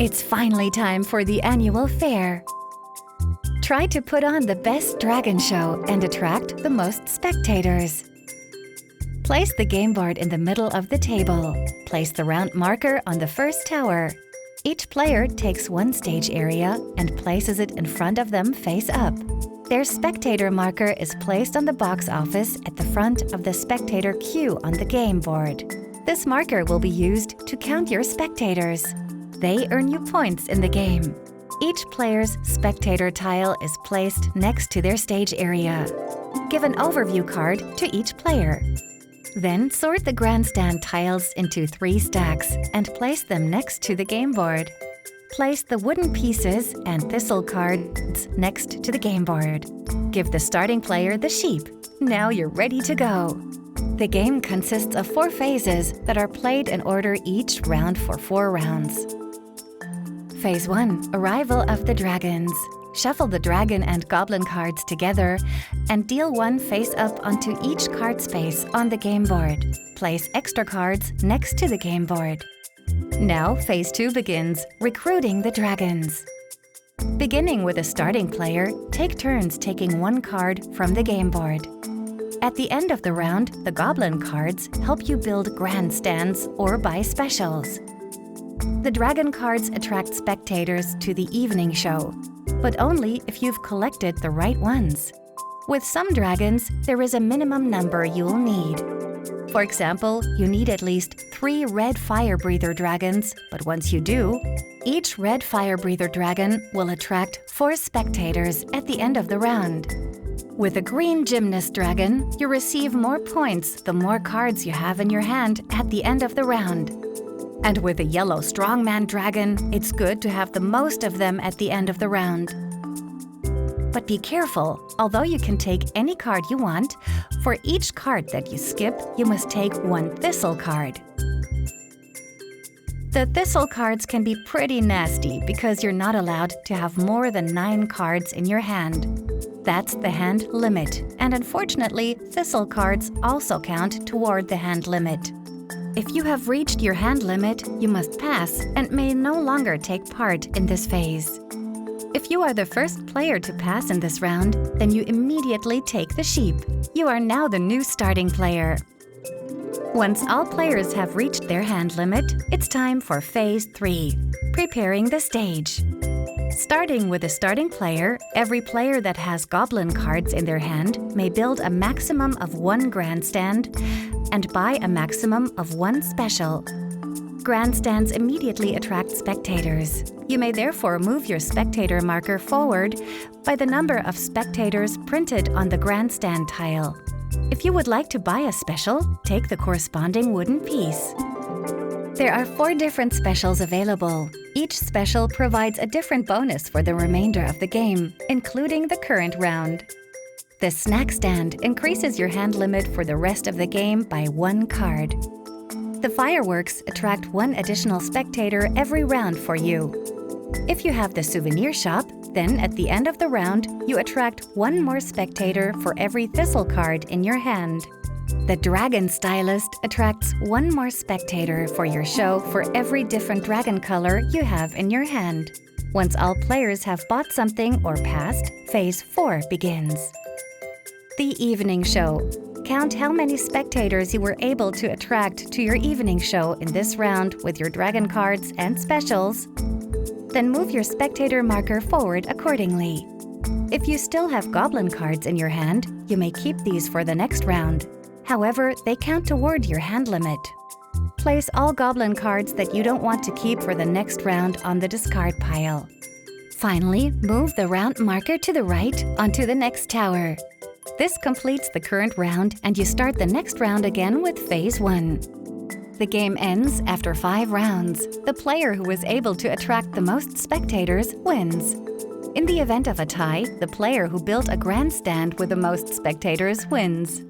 It's finally time for the annual fair. Try to put on the best dragon show and attract the most spectators. Place the game board in the middle of the table. Place the round marker on the first tower. Each player takes one stage area and places it in front of them face up. Their spectator marker is placed on the box office at the front of the spectator queue on the game board. This marker will be used to count your spectators. They earn you points in the game. Each player's spectator tile is placed next to their stage area. Give an overview card to each player. Then sort the grandstand tiles into 3 stacks and place them next to the game board. Place the wooden pieces and thistle cards next to the game board. Give the starting player the sheep. Now you're ready to go. The game consists of 4 phases that are played in order each round for 4 rounds. Phase 1. Arrival of the dragons. Shuffle the dragon and goblin cards together and deal 1 face-up onto each card space on the game board. Place extra cards next to the game board. Now Phase 2 begins, recruiting the dragons. Beginning with a starting player, take turns taking 1 card from the game board. At the end of the round, the goblin cards help you build grandstands or buy specials. The dragon cards attract spectators to the evening show, but only if you've collected the right ones. With some dragons, there is a minimum number you'll need. For example, you need at least 3 red fire breather dragons, but once you do, each red fire breather dragon will attract 4 spectators at the end of the round. With a green gymnast dragon, you receive more points the more cards you have in your hand at the end of the round. And with a yellow strongman dragon, it's good to have the most of them at the end of the round. But be careful, although you can take any card you want, for each card that you skip, you must take 1 thistle card. The thistle cards can be pretty nasty because you're not allowed to have more than 9 cards in your hand. That's the hand limit, and unfortunately, thistle cards also count toward the hand limit. If you have reached your hand limit, you must pass and may no longer take part in this phase. If you are the first player to pass in this round, then you immediately take the sheep. You are now the new starting player. Once all players have reached their hand limit, it's time for Phase 3, preparing the stage. Starting with a starting player, every player that has goblin cards in their hand may build a maximum of 1 grandstand and buy a maximum of 1 special. Grandstands immediately attract spectators. You may therefore move your spectator marker forward by the number of spectators printed on the grandstand tile. If you would like to buy a special, take the corresponding wooden piece. There are 4 different specials available. Each special provides a different bonus for the remainder of the game, including the current round. The snack stand increases your hand limit for the rest of the game by 1 card. The fireworks attract 1 additional spectator every round for you. If you have the souvenir shop, then at the end of the round, you attract 1 more spectator for every thistle card in your hand. The dragon stylist attracts 1 more spectator for your show for every different dragon color you have in your hand. Once all players have bought something or passed, Phase 4 begins. The evening show. Count how many spectators you were able to attract to your evening show in this round with your dragon cards and specials. Then move your spectator marker forward accordingly. If you still have goblin cards in your hand, you may keep these for the next round. However, they count toward your hand limit. Place all goblin cards that you don't want to keep for the next round on the discard pile. Finally, move the round marker to the right onto the next tower. This completes the current round, and you start the next round again with Phase 1. The game ends after 5 rounds. The player who is able to attract the most spectators wins. In the event of a tie, the player who built a grandstand with the most spectators wins.